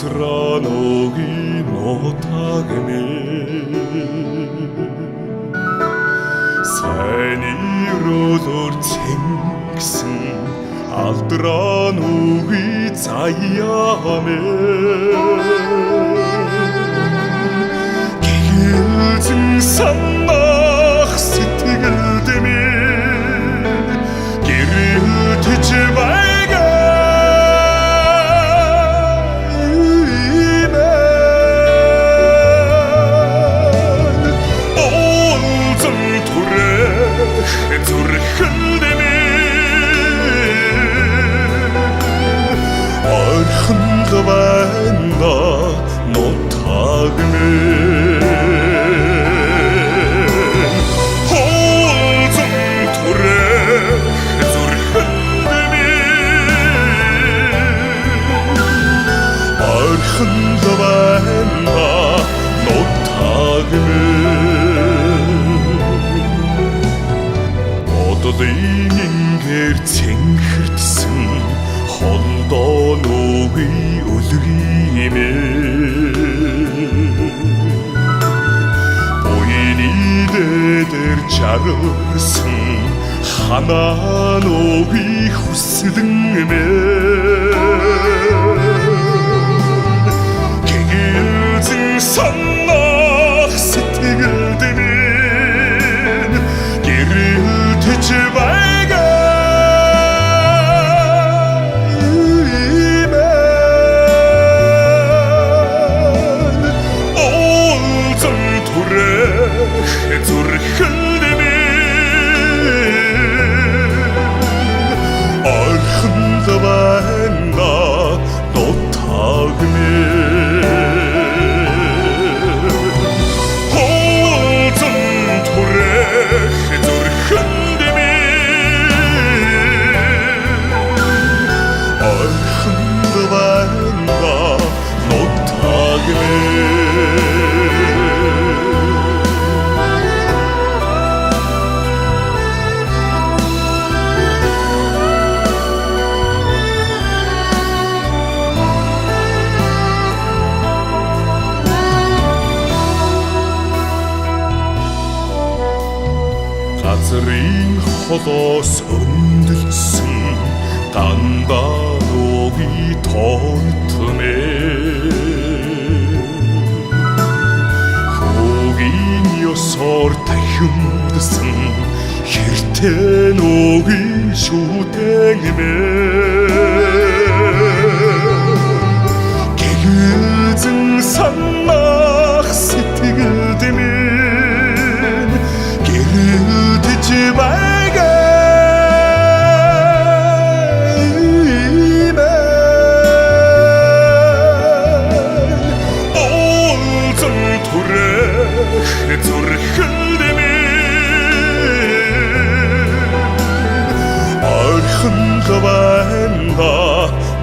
Asranogi notagme Сайн ирүүлэр цэнгсэн Алдрануги заяамэ Гэгэлзэн санах сэтгэлдэмэ Гэрэлтэж байгаа Хандвана нотагме Холзон туре зүрхэндми Хандвана нотагме Одолын ингэр цэнхэрдсэн Холдооноги өлгиймэ Буйны дээр чарсан Ханааноги хүслэнмэ Гэгэлзэн санах сэтгэлдэмэн Гэрэлтэж байгаа зүрхэндэмэ Хандвана нотагме Холзон турэх зүрхэндэмэ Хандвана нотагме Газрын холоос өндөлсөн Гандарууги тоонтмэ Хүүгийн ёсоор тахимдсан Хэртэнүүги шүтэнмэ Гэгэлзэн санах сэтгэлдэмэн Гэрэлтэж байгаа Олзон турэх зүрхэндэмэн Хандвана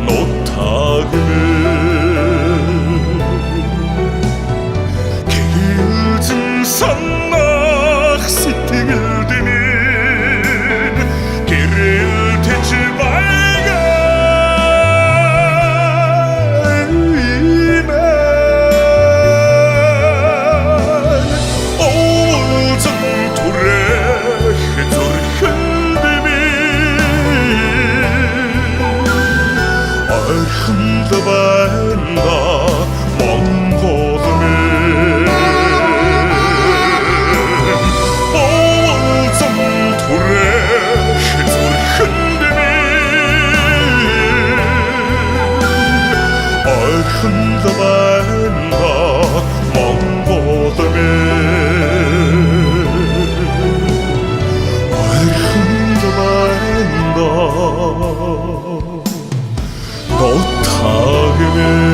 нотагме Гэгэлзэн санах сэтгэлдэмэн Гэрэлтэж байгаа Олзон турэх зүрхэндэмэн Хандвана монголмэ Олзон турэх зүрхэндэмэн Хандвана монголмэ Хандвана нотагме